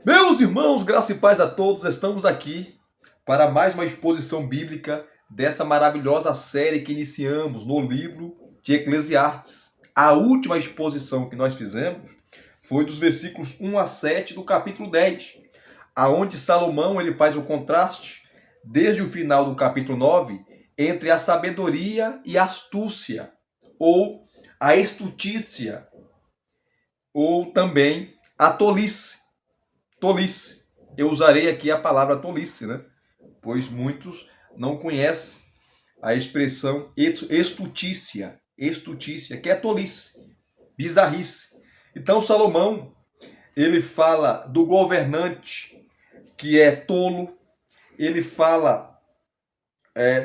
Meus irmãos, graça e paz a todos, estamos aqui para mais uma exposição bíblica dessa maravilhosa série que iniciamos no livro de Eclesiastes. A última exposição que nós fizemos foi dos versículos 1 a 7 do capítulo 10, aonde Salomão ele faz o contraste desde o final do capítulo 9 entre a sabedoria e a astúcia, ou a estutícia, ou também a tolice. Tolice. Eu usarei aqui a palavra tolice, né? Pois muitos não conhecem a expressão estutícia, que é tolice, bizarrice. Então Salomão, ele fala do governante que é tolo, ele fala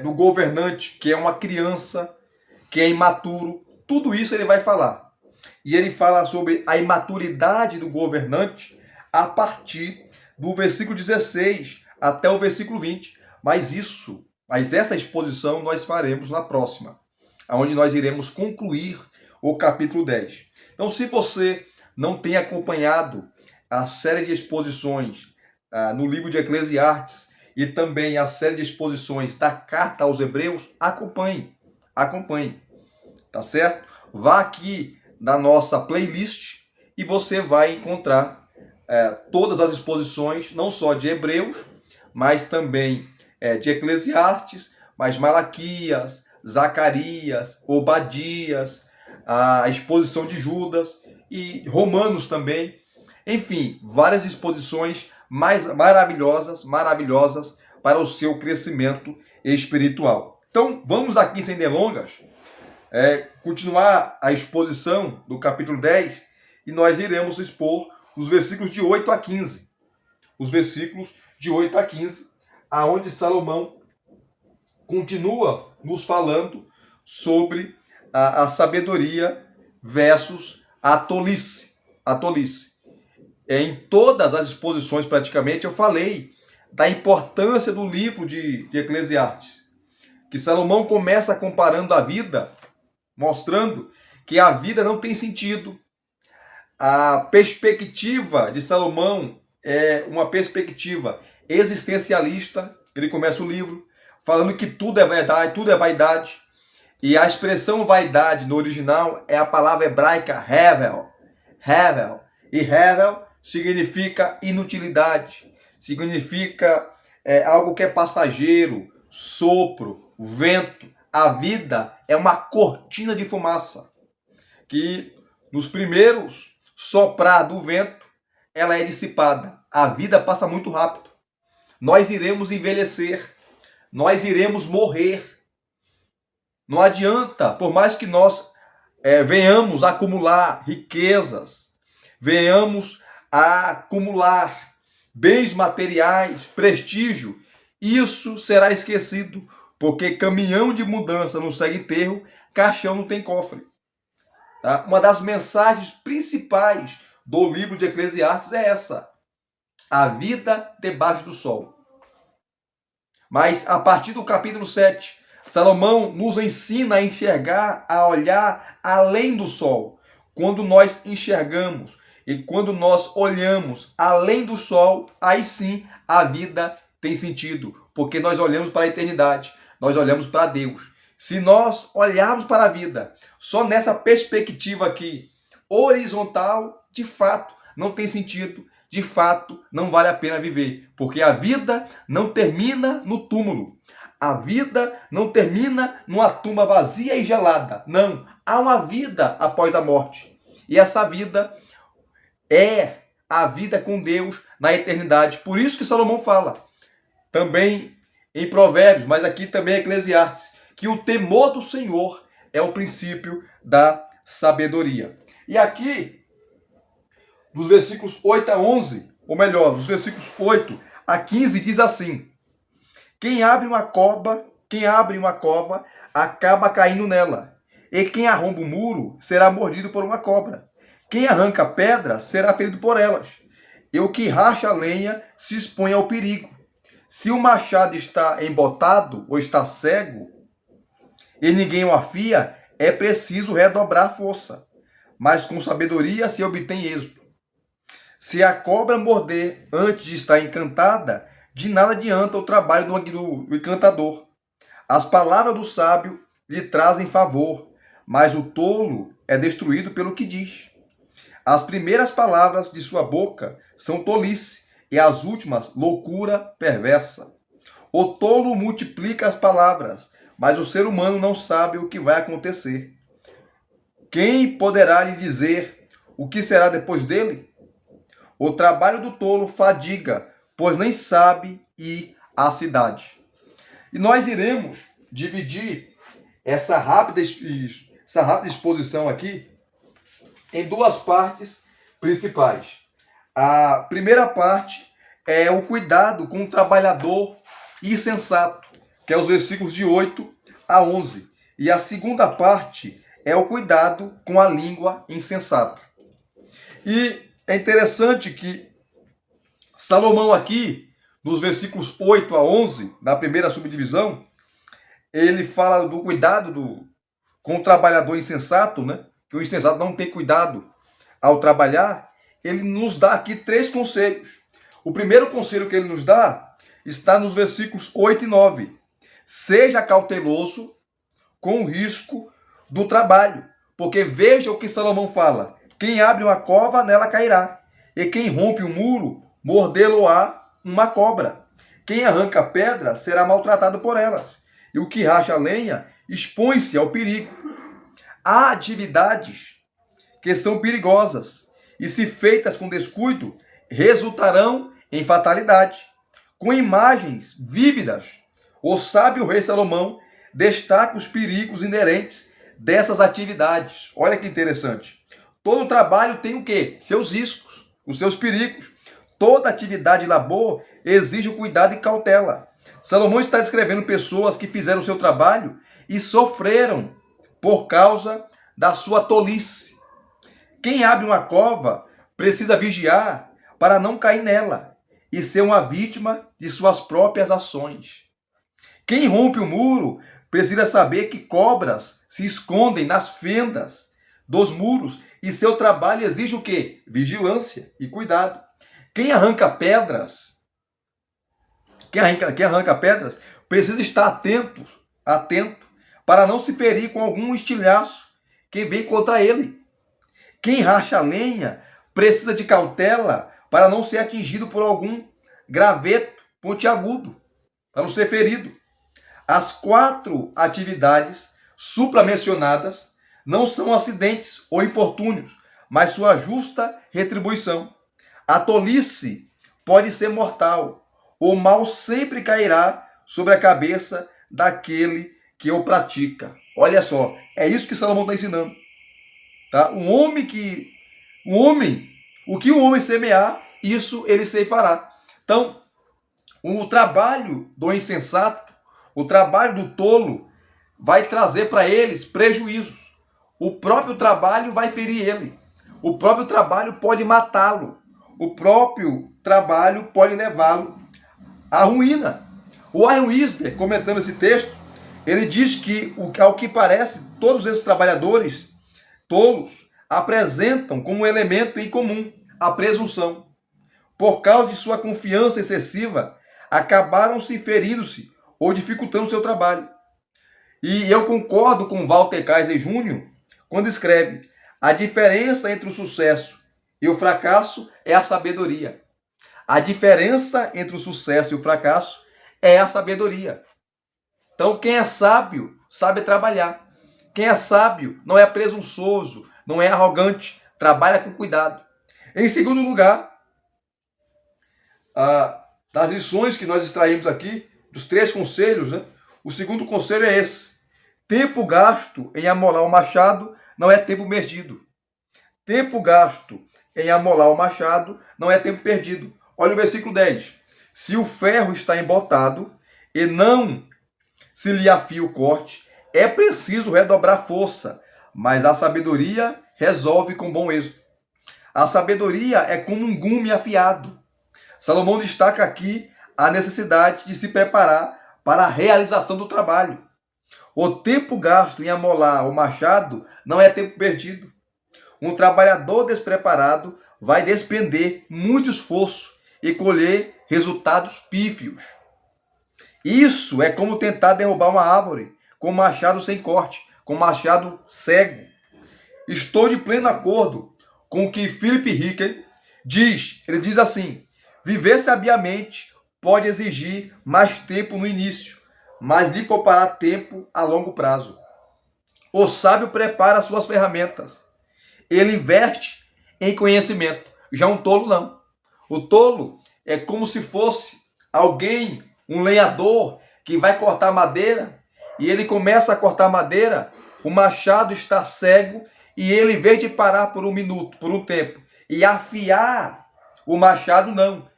do governante que é uma criança, que é imaturo, tudo isso ele vai falar. E ele fala sobre a imaturidade do governante a partir do versículo 16 até o versículo 20. Mas essa exposição nós faremos na próxima, onde nós iremos concluir o capítulo 10. Então, se você não tem acompanhado a série de exposições no livro de Eclesiastes e também a série de exposições da carta aos Hebreus, acompanhe, tá certo? Vá aqui na nossa playlist e você vai encontrar todas as exposições, não só de Hebreus, mas também de Eclesiastes, mas Malaquias, Zacarias, Obadias, a exposição de Judas e Romanos também. Enfim, várias exposições mais maravilhosas para o seu crescimento espiritual. Então, vamos aqui sem delongas, continuar a exposição do capítulo 10 e nós iremos expor os versículos de 8 a 15. Os versículos de 8 a 15, aonde Salomão continua nos falando sobre a sabedoria versus a tolice. Em todas as exposições, praticamente, eu falei da importância do livro de Eclesiastes. Que Salomão começa comparando a vida, mostrando que a vida não tem sentido. A perspectiva de Salomão é uma perspectiva existencialista. Ele começa o livro falando que tudo é verdade, tudo é vaidade. E a expressão vaidade no original é a palavra hebraica hevel. E hevel significa inutilidade, significa algo que é passageiro, sopro, vento. A vida é uma cortina de fumaça que nos primeiros soprar do vento, ela é dissipada. A vida passa muito rápido. Nós iremos envelhecer, nós iremos morrer. Não adianta, por mais que nós venhamos a acumular riquezas, venhamos a acumular bens materiais, prestígio, isso será esquecido, porque caminhão de mudança não segue enterro, caixão não tem cofre. Tá? Uma das mensagens principais do livro de Eclesiastes é essa: a vida debaixo do sol. Mas a partir do capítulo 7, Salomão nos ensina a enxergar, a olhar além do sol. Quando nós enxergamos e quando nós olhamos além do sol, aí sim a vida tem sentido, porque nós olhamos para a eternidade, nós olhamos para Deus. Se nós olharmos para a vida só nessa perspectiva aqui, horizontal, de fato, não tem sentido, de fato, não vale a pena viver, porque a vida não termina no túmulo. A vida não termina numa tumba vazia e gelada. Não, há uma vida após a morte. E essa vida é a vida com Deus na eternidade. Por isso que Salomão fala, também em Provérbios, mas aqui também em Eclesiastes, que o temor do Senhor é o princípio da sabedoria. E aqui, dos versículos 8 a 11, ou melhor, dos versículos 8 a 15, diz assim: quem abre uma cova, acaba caindo nela. E quem arromba o muro será mordido por uma cobra. Quem arranca pedra será ferido por elas. E o que racha a lenha se expõe ao perigo. Se o machado está embotado ou está cego, e ninguém o afia, é preciso redobrar a força. Mas com sabedoria se obtém êxito. Se a cobra morder antes de estar encantada, de nada adianta o trabalho do encantador. As palavras do sábio lhe trazem favor, mas o tolo é destruído pelo que diz. As primeiras palavras de sua boca são tolice, e as últimas, loucura perversa. O tolo multiplica as palavras, mas o ser humano não sabe o que vai acontecer. Quem poderá lhe dizer o que será depois dele? O trabalho do tolo fadiga, pois nem sabe ir à cidade. E nós iremos dividir essa rápida exposição aqui em duas partes principais. A primeira parte é o cuidado com o trabalhador insensato, que é os versículos de 8 a 11. E a segunda parte é o cuidado com a língua insensata. E é interessante que Salomão aqui, nos versículos 8 a 11, na primeira subdivisão, ele fala do cuidado com o trabalhador insensato, né? Que o insensato não tem cuidado ao trabalhar. Ele nos dá aqui 3 conselhos. O primeiro conselho que ele nos dá está nos versículos 8 e 9. Seja cauteloso com o risco do trabalho, porque veja o que Salomão fala. Quem abre uma cova, nela cairá. E quem rompe o muro, mordê-lo-á uma cobra. Quem arranca pedra, será maltratado por elas. E o que racha a lenha, expõe-se ao perigo. Há atividades que são perigosas e, se feitas com descuido, resultarão em fatalidade. Com imagens vívidas, o sábio rei Salomão destaca os perigos inerentes dessas atividades. Olha que interessante. Todo trabalho tem o quê? Seus riscos, os seus perigos. Toda atividade de labor exige o cuidado e cautela. Salomão está descrevendo pessoas que fizeram o seu trabalho e sofreram por causa da sua tolice. Quem abre uma cova precisa vigiar para não cair nela e ser uma vítima de suas próprias ações. Quem rompe o muro precisa saber que cobras se escondem nas fendas dos muros e seu trabalho exige o quê? Vigilância e cuidado. Quem arranca pedras, precisa estar atento para não se ferir com algum estilhaço que vem contra ele. Quem racha lenha precisa de cautela para não ser atingido por algum graveto pontiagudo, para não ser ferido. As 4 atividades supramencionadas não são acidentes ou infortúnios, mas sua justa retribuição. A tolice pode ser mortal. O mal sempre cairá sobre a cabeça daquele que o pratica. Olha só, é isso que Salomão está ensinando. Tá? O que o homem semear, isso ele ceifará. Então, o trabalho do insensato, o trabalho do tolo, vai trazer para eles prejuízos. O próprio trabalho vai ferir ele. O próprio trabalho pode matá-lo. O próprio trabalho pode levá-lo à ruína. O Warren Wiersbe, comentando esse texto, ele diz que, ao que parece, todos esses trabalhadores tolos apresentam como um elemento em comum a presunção. Por causa de sua confiança excessiva, acabaram se ferindo-se ou dificultando o seu trabalho. E eu concordo com Walter Kaiser Jr. quando escreve: a diferença entre o sucesso e o fracasso é a sabedoria. A diferença entre o sucesso e o fracasso é a sabedoria. Então, quem é sábio, sabe trabalhar. Quem é sábio não é presunçoso, não é arrogante, trabalha com cuidado. Em segundo lugar, das lições que nós extraímos aqui, dos 3 conselhos, né? O segundo conselho é esse: tempo gasto em amolar o machado não é tempo perdido. Tempo gasto em amolar o machado não é tempo perdido. Olha o versículo 10. Se o ferro está embotado e não se lhe afia o corte, é preciso redobrar força, mas a sabedoria resolve com bom êxito. A sabedoria é como um gume afiado. Salomão destaca aqui a necessidade de se preparar para a realização do trabalho. O tempo gasto em amolar o machado não é tempo perdido. Um trabalhador despreparado vai despender muito esforço e colher resultados pífios. Isso é como tentar derrubar uma árvore com machado sem corte, com machado cego. Estou de pleno acordo com o que Philip Ricker diz. Ele diz assim: viver sabiamente pode exigir mais tempo no início, mas lhe poupará tempo a longo prazo. O sábio prepara suas ferramentas. Ele investe em conhecimento. Já um tolo não. O tolo é como se fosse alguém, um lenhador, que vai cortar madeira e ele começa a cortar madeira, o machado está cego e ele, em vez de parar por um minuto, por um tempo, e afiar o machado, não.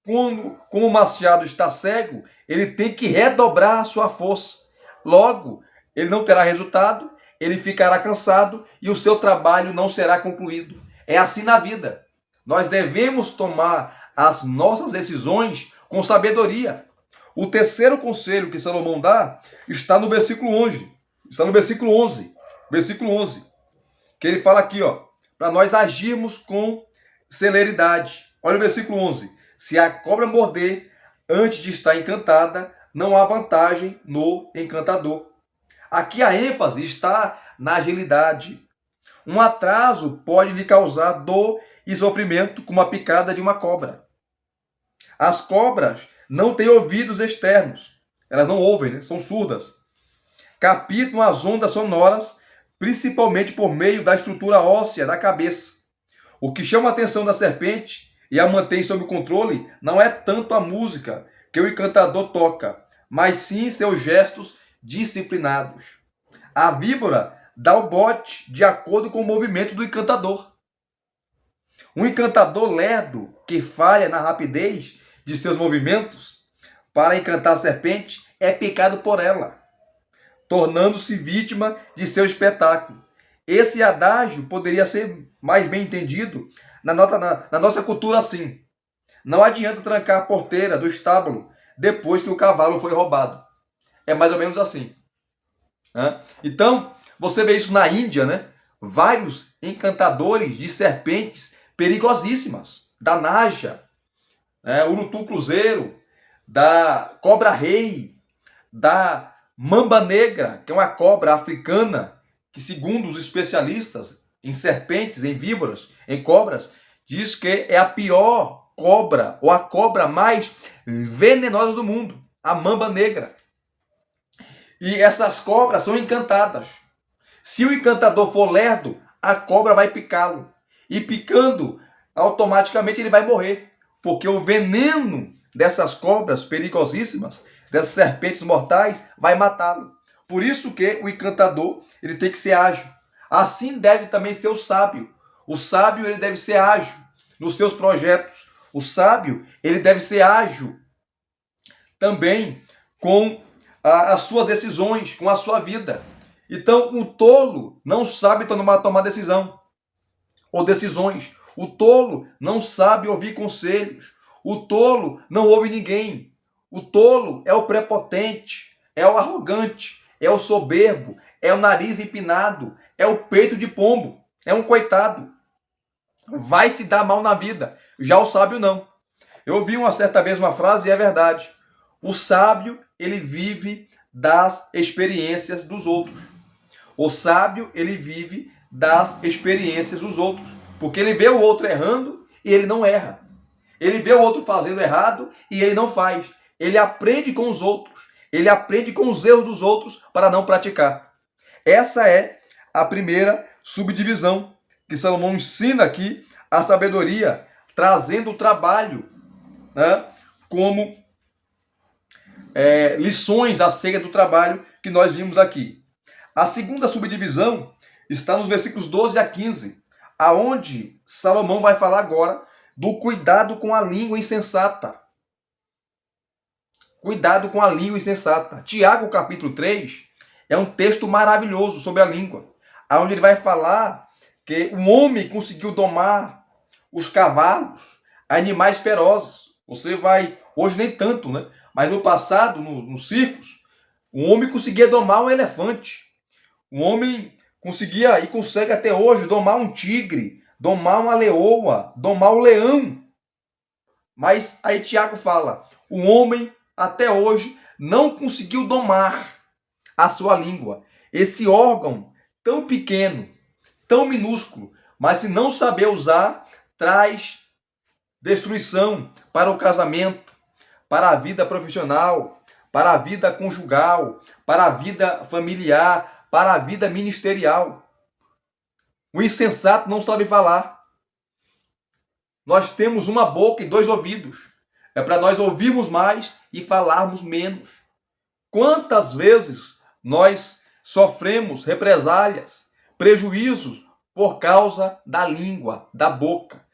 Como o machado está cego, ele tem que redobrar a sua força. Logo, ele não terá resultado, ele ficará cansado e o seu trabalho não será concluído. É assim na vida. Nós devemos tomar as nossas decisões com sabedoria. O terceiro conselho que Salomão dá está no versículo 11. Está no versículo 11. Versículo 11. Que ele fala aqui, ó, para nós agirmos com celeridade. Olha o versículo 11. Se a cobra morder antes de estar encantada, não há vantagem no encantador. Aqui a ênfase está na agilidade. Um atraso pode lhe causar dor e sofrimento como a picada de uma cobra. As cobras não têm ouvidos externos. Elas não ouvem, né? São surdas. Captam as ondas sonoras, principalmente por meio da estrutura óssea da cabeça. O que chama a atenção da serpente e a mantém sob controle não é tanto a música que o encantador toca, mas sim seus gestos disciplinados. A víbora dá o bote de acordo com o movimento do encantador. Um encantador lerdo que falha na rapidez de seus movimentos para encantar a serpente é picado por ela, tornando-se vítima de seu espetáculo. Esse adágio poderia ser mais bem entendido na nossa cultura assim: não adianta trancar a porteira do estábulo depois que o cavalo foi roubado. É mais ou menos assim. Então, você vê isso na Índia, né? Vários encantadores de serpentes perigosíssimas, da naja, urutu cruzeiro, da cobra-rei, da mamba negra, que é uma cobra africana, que segundo os especialistas em serpentes, em víboras, em cobras, diz que é a pior cobra, ou a cobra mais venenosa do mundo, a mamba negra. E essas cobras são encantadas. Se o encantador for lerdo, a cobra vai picá-lo. E picando, automaticamente ele vai morrer. Porque o veneno dessas cobras perigosíssimas, dessas serpentes mortais, vai matá-lo. Por isso que o encantador ele tem que ser ágil. Assim deve também ser o sábio. O sábio ele deve ser ágil nos seus projetos. O sábio ele deve ser ágil também com as suas decisões, com a sua vida. Então, o tolo não sabe tomar decisão ou decisões. O tolo não sabe ouvir conselhos. O tolo não ouve ninguém. O tolo é o prepotente, é o arrogante, é o soberbo, é o nariz empinado, é o peito de pombo, é um coitado. Vai se dar mal na vida. Já o sábio não. Eu ouvi uma certa vez uma frase e é verdade. O sábio, ele vive das experiências dos outros. O sábio, ele vive das experiências dos outros. Porque ele vê o outro errando e ele não erra. Ele vê o outro fazendo errado e ele não faz. Ele aprende com os outros. Ele aprende com os erros dos outros para não praticar. Essa é a primeira subdivisão que Salomão ensina aqui, a sabedoria, trazendo o trabalho, né, como lições acerca do trabalho que nós vimos aqui. A segunda subdivisão está nos versículos 12 a 15, aonde Salomão vai falar agora do cuidado com a língua insensata. Cuidado com a língua insensata. Tiago, capítulo 3, é um texto maravilhoso sobre a língua, aonde ele vai falar que o homem conseguiu domar os cavalos, animais ferozes. Você vai, hoje nem tanto, né? Mas no passado, nos circos, o homem conseguia domar um elefante. O homem conseguia e consegue até hoje domar um tigre, domar uma leoa, domar um leão. Mas aí Tiago fala, o homem até hoje não conseguiu domar a sua língua. Esse órgão tão pequeno, tão minúsculo, mas se não saber usar, traz destruição para o casamento, para a vida profissional, para a vida conjugal, para a vida familiar, para a vida ministerial. O insensato não sabe falar. Nós temos uma boca e 2 ouvidos. É para nós ouvirmos mais e falarmos menos. Quantas vezes nós sofremos represálias, prejuízos por causa da língua, da boca.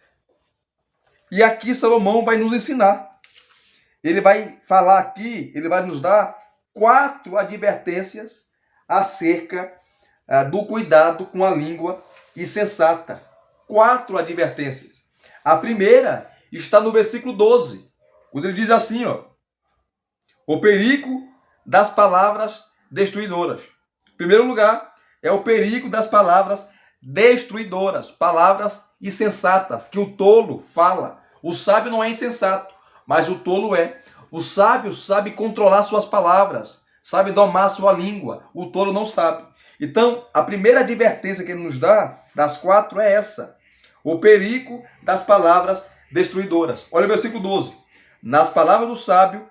E aqui Salomão vai nos ensinar. Ele vai falar aqui, ele vai nos dar 4 advertências acerca do cuidado com a língua insensata. 4 advertências. A primeira está no versículo 12, quando ele diz assim, o perigo das palavras destruidoras. Em primeiro lugar, é o perigo das palavras destruidoras, palavras insensatas, que o tolo fala. O sábio não é insensato, mas o tolo é. O sábio sabe controlar suas palavras, sabe domar sua língua. O tolo não sabe. Então, a primeira advertência que ele nos dá, das 4, é essa. O perigo das palavras destruidoras. Olha o versículo 12. Nas palavras do sábio,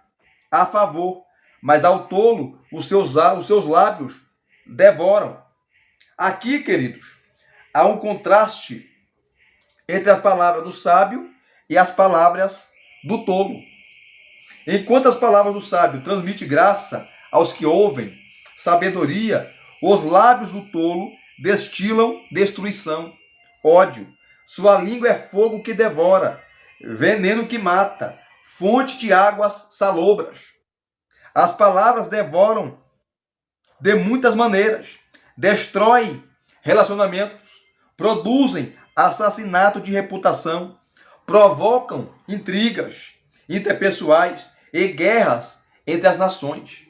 há favor, mas ao tolo os seus lábios devoram. Aqui, queridos, há um contraste entre as palavras do sábio e as palavras do tolo. Enquanto as palavras do sábio transmitem graça aos que ouvem, sabedoria, os lábios do tolo destilam destruição, ódio. Sua língua é fogo que devora, veneno que mata, fonte de águas salobras. As palavras devoram de muitas maneiras, destroem relacionamentos, produzem assassinato de reputação, provocam intrigas interpessoais e guerras entre as nações.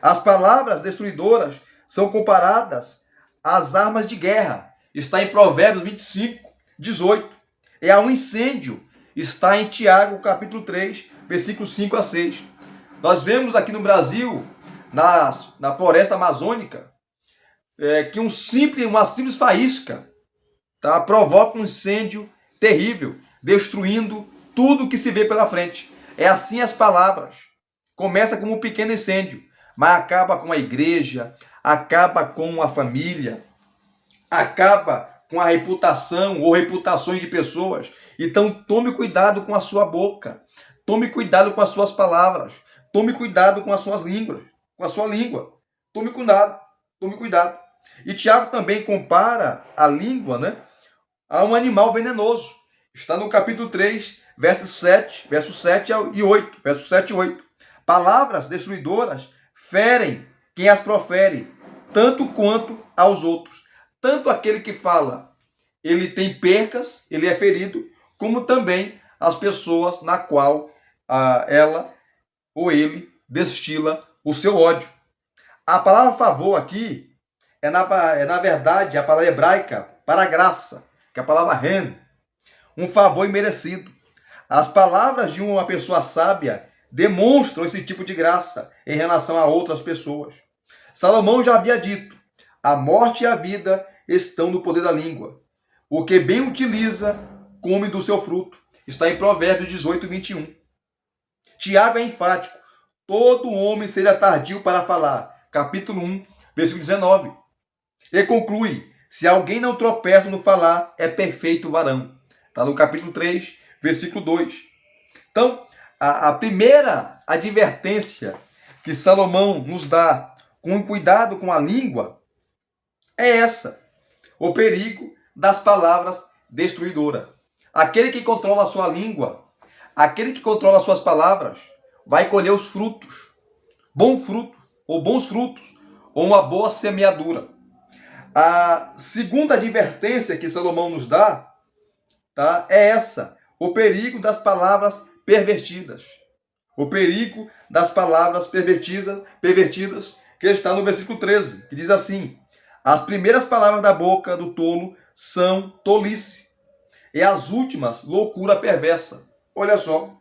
As palavras destruidoras são comparadas às armas de guerra. Está em Provérbios 25, 18. É um incêndio. Está em Tiago, capítulo 3, versículos 5 a 6. Nós vemos aqui no Brasil, na floresta amazônica, que uma simples faísca provoca um incêndio terrível, destruindo tudo que se vê pela frente. É assim as palavras. Começa como um pequeno incêndio, mas acaba com a igreja, acaba com a família, acaba com a reputação ou reputações de pessoas. Então tome cuidado com a sua boca, tome cuidado com as suas palavras, tome cuidado com as suas línguas, com a sua língua. Tome cuidado, tome cuidado. E Tiago também compara a língua, a um animal venenoso. Está no capítulo 3, versos 7 e 8. Versos 7 e 8. Palavras destruidoras ferem quem as profere, tanto quanto aos outros. Tanto aquele que fala, ele tem percas, ele é ferido, como também as pessoas na qual ela ou ele destila o seu ódio. A palavra favor aqui é na verdade a palavra hebraica para graça, que é a palavra ren, um favor imerecido. As palavras de uma pessoa sábia demonstram esse tipo de graça em relação a outras pessoas. Salomão já havia dito, a morte e a vida estão no poder da língua. O que bem utiliza, come do seu fruto. Está em Provérbios 18, 21. Tiago é enfático. Todo homem seja tardio para falar. Capítulo 1, versículo 19. E conclui, se alguém não tropeça no falar, é perfeito varão. Está no capítulo 3, versículo 2. Então, a primeira advertência que Salomão nos dá com cuidado com a língua é essa. O perigo das palavras destruidoras. Aquele que controla a sua língua, aquele que controla as suas palavras, vai colher os frutos. Bom fruto, ou bons frutos, ou uma boa semeadura. A segunda advertência que Salomão nos dá, é essa. O perigo das palavras pervertidas. O perigo das palavras pervertidas, que está no versículo 13, que diz assim, As primeiras palavras da boca do tolo são tolice, e as últimas, loucura perversa. Olha só,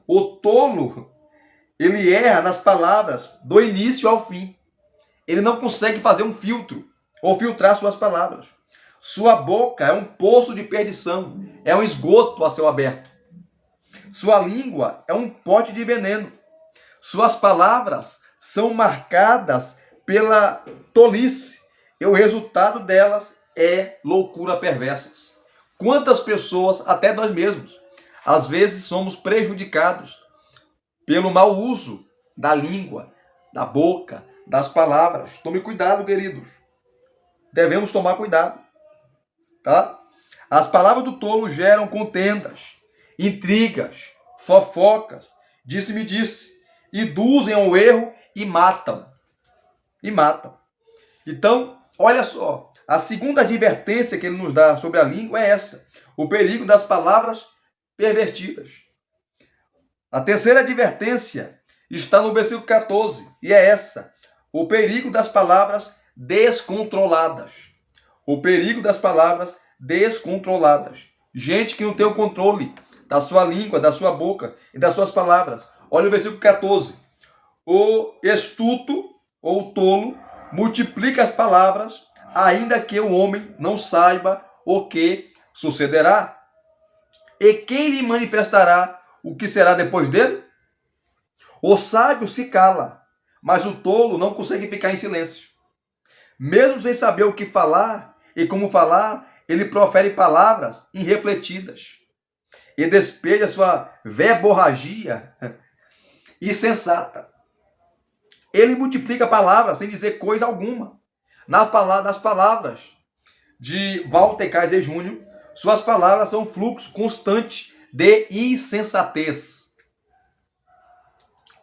o tolo, ele erra nas palavras do início ao fim. Ele não consegue fazer um filtro ou filtrar suas palavras. Sua boca é um poço de perdição, é um esgoto a céu aberto. Sua língua é um pote de veneno. Suas palavras são marcadas pela tolice, e o resultado delas é loucura perversa. Quantas pessoas, até nós mesmos, às vezes somos prejudicados pelo mau uso da língua, da boca, das palavras. Tome cuidado, queridos. Devemos tomar cuidado, tá? As palavras do tolo geram contendas, intrigas, fofocas, disse-me-disse, induzem ao erro e matam. Então, olha só, a segunda advertência que ele nos dá sobre a língua é essa: o perigo das palavras pervertidas. A terceira advertência está no versículo 14, e é essa: o perigo das palavras descontroladas. O perigo das palavras descontroladas. Gente que não tem o controle da sua língua, da sua boca e das suas palavras. Olha o versículo 14. O astuto ou tolo multiplica as palavras, ainda que o homem não saiba o que sucederá. E quem lhe manifestará o que será depois dele? O sábio se cala, mas o tolo não consegue ficar em silêncio. Mesmo sem saber o que falar e como falar, ele profere palavras irrefletidas e despeja sua verborragia insensata. Ele multiplica palavras sem dizer coisa alguma. Nas palavras de Walter Kaiser Jr., suas palavras são um fluxo constante de insensatez.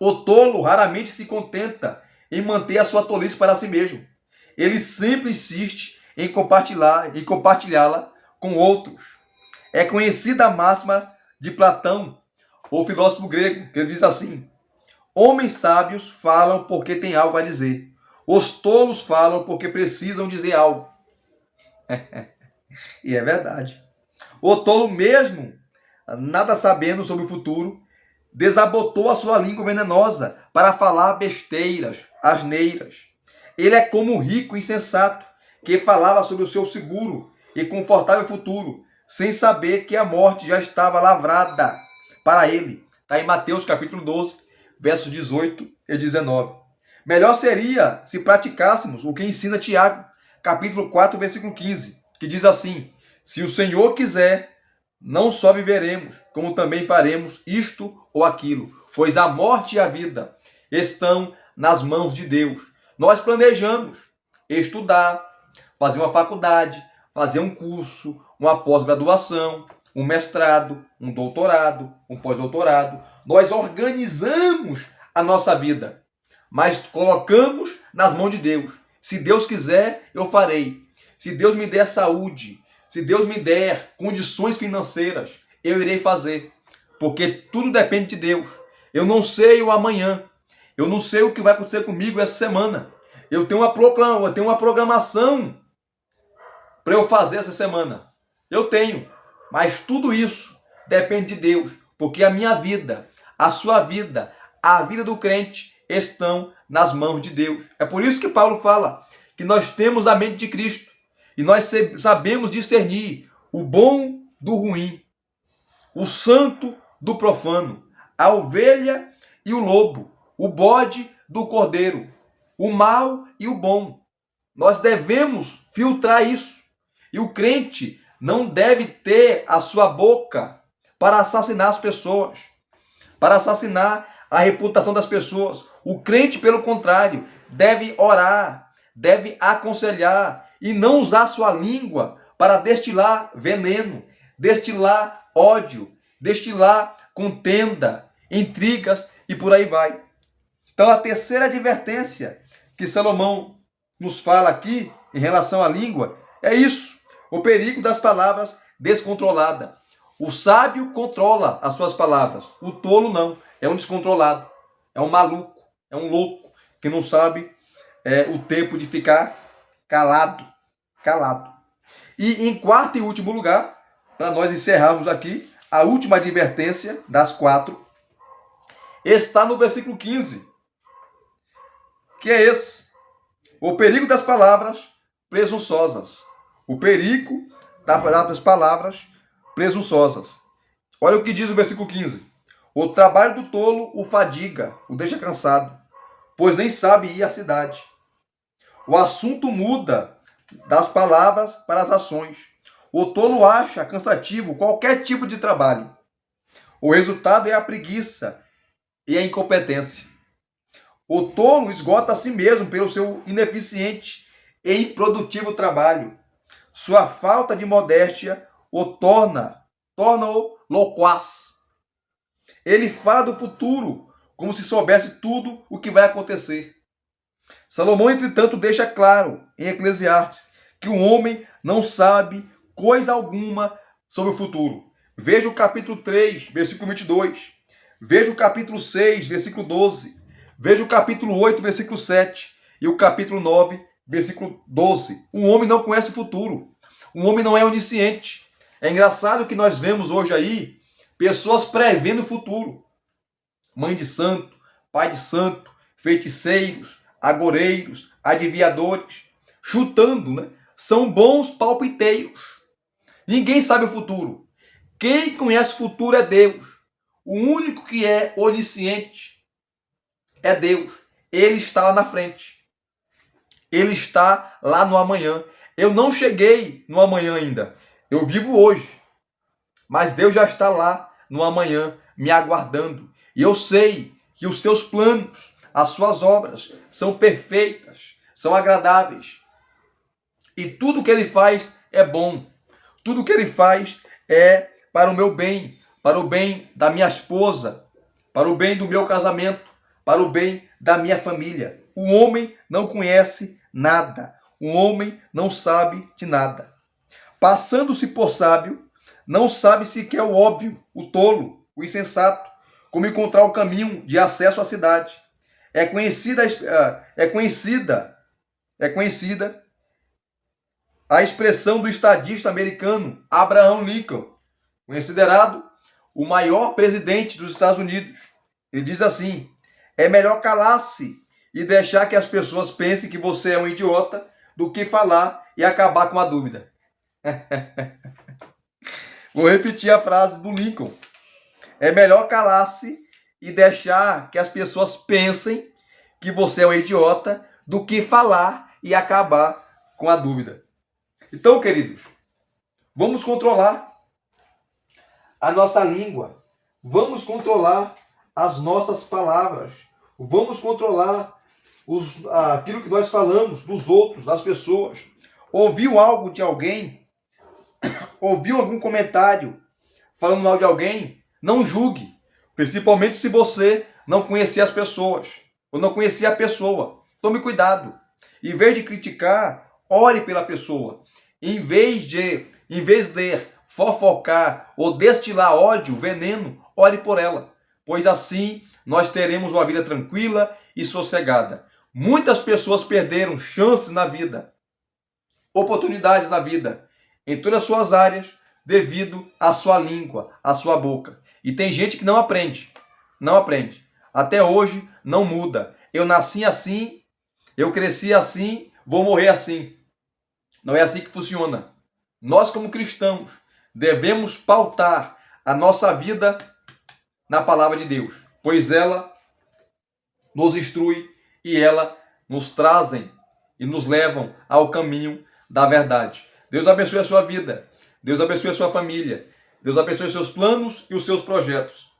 O tolo raramente se contenta em manter a sua tolice para si mesmo. Ele sempre insiste em compartilhá-la com outros. É conhecida a máxima de Platão, o filósofo grego, que ele diz assim: homens sábios falam porque têm algo a dizer. Os tolos falam porque precisam dizer algo. E é verdade. O tolo mesmo, nada sabendo sobre o futuro, desabotou a sua língua venenosa para falar besteiras, asneiras. Ele é como um rico insensato que falava sobre o seu seguro e confortável futuro, sem saber que a morte já estava lavrada para ele. Está em Mateus capítulo 12, versos 18 e 19. Melhor seria se praticássemos o que ensina Tiago, capítulo 4, versículo 15, que diz assim: se o Senhor quiser, não só viveremos, como também faremos isto ou aquilo, pois a morte e a vida estão nas mãos de Deus. Nós planejamos estudar, fazer uma faculdade, fazer um curso, uma pós-graduação, um mestrado, um doutorado, um pós-doutorado. Nós organizamos a nossa vida, mas colocamos nas mãos de Deus. Se Deus quiser, eu farei. Se Deus me der saúde, se Deus me der condições financeiras, eu irei fazer. Porque tudo depende de Deus. Eu não sei o amanhã. Eu não sei o que vai acontecer comigo essa semana. Eu tenho uma programação para eu fazer essa semana. Eu tenho. Mas tudo isso depende de Deus. Porque a minha vida, a sua vida, a vida do crente estão nas mãos de Deus. É por isso que Paulo fala que nós temos a mente de Cristo. E nós sabemos discernir o bom do ruim, o santo do profano, a ovelha e o lobo, o bode do cordeiro, o mal e o bom. Nós devemos filtrar isso. E o crente não deve ter a sua boca para assassinar as pessoas, para assassinar a reputação das pessoas. O crente, pelo contrário, deve orar, deve aconselhar e não usar sua língua para destilar veneno, destilar ódio, destilar contenda, intrigas e por aí vai. Então a terceira advertência que Salomão nos fala aqui em relação à língua é isso: o perigo das palavras descontroladas. O sábio controla as suas palavras, o tolo não, é um descontrolado, é um maluco, é um louco que não sabe o tempo de ficar calado, calado. E em quarto e último lugar, para nós encerrarmos aqui, a última advertência das 4 está no versículo 15, que é esse: o perigo das palavras presunçosas. O perigo das palavras presunçosas. Olha o que diz o versículo 15. O trabalho do tolo o fadiga, o deixa cansado, pois nem sabe ir à cidade. O assunto muda das palavras para as ações. O tolo acha cansativo qualquer tipo de trabalho. O resultado é a preguiça e a incompetência. O tolo esgota a si mesmo pelo seu ineficiente e improdutivo trabalho. Sua falta de modéstia o torna-o loquaz. Ele fala do futuro como se soubesse tudo o que vai acontecer. Salomão, entretanto, deixa claro em Eclesiastes que o homem não sabe coisa alguma sobre o futuro. Veja o capítulo 3, versículo 22. Veja o capítulo 6, versículo 12. Veja o capítulo 8, versículo 7. E o capítulo 9, versículo 12. O homem não conhece o futuro. O homem não é onisciente. É engraçado que nós vemos hoje aí pessoas prevendo o futuro. Mãe de santo, pai de santo, feiticeiros, agoreiros, adivinhadores, chutando, né? São bons palpiteiros. Ninguém sabe o futuro. Quem conhece o futuro é Deus. O único que é onisciente é Deus. Ele está lá na frente. Ele está lá no amanhã. Eu não cheguei no amanhã ainda. Eu vivo hoje. Mas Deus já está lá no amanhã, me aguardando. E eu sei que os seus planos, as suas obras, são perfeitas, são agradáveis. E tudo que ele faz é bom. Tudo que ele faz é para o meu bem, para o bem da minha esposa, para o bem do meu casamento, para o bem da minha família. O homem não conhece nada. O homem não sabe de nada. Passando-se por sábio, não sabe sequer o óbvio, o tolo, o insensato, como encontrar o caminho de acesso à cidade. É conhecida a expressão do estadista americano Abraham Lincoln, considerado o maior presidente dos Estados Unidos. Ele diz assim: é melhor calar-se e deixar que as pessoas pensem que você é um idiota do que falar e acabar com a dúvida. Vou repetir a frase do Lincoln. É melhor calar-se e deixar que as pessoas pensem que você é um idiota do que falar e acabar com a dúvida. Então, queridos, vamos controlar a nossa língua. Vamos controlar as nossas palavras. Vamos controlar aquilo que nós falamos dos outros, das pessoas. Ouviu algo de alguém? Ouviu algum comentário falando mal de alguém? Não julgue. Principalmente se você não conhecer as pessoas ou não conhecer a pessoa. Tome cuidado. Em vez de criticar, ore pela pessoa. Em vez de fofocar ou destilar ódio, veneno, ore por ela. Pois assim nós teremos uma vida tranquila e sossegada. Muitas pessoas perderam chances na vida, oportunidades na vida, em todas as suas áreas, devido à sua língua, à sua boca. E tem gente que não aprende. Não aprende. Até hoje não muda. Eu nasci assim, eu cresci assim, vou morrer assim. Não é assim que funciona. Nós, como cristãos, devemos pautar a nossa vida na palavra de Deus, pois ela nos instrui e ela nos trazem e nos levam ao caminho da verdade. Deus abençoe a sua vida. Deus abençoe a sua família. Deus abençoe os seus planos e os seus projetos.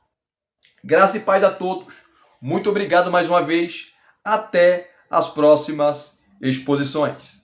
Graça e paz a todos. Muito obrigado mais uma vez. Até as próximas exposições.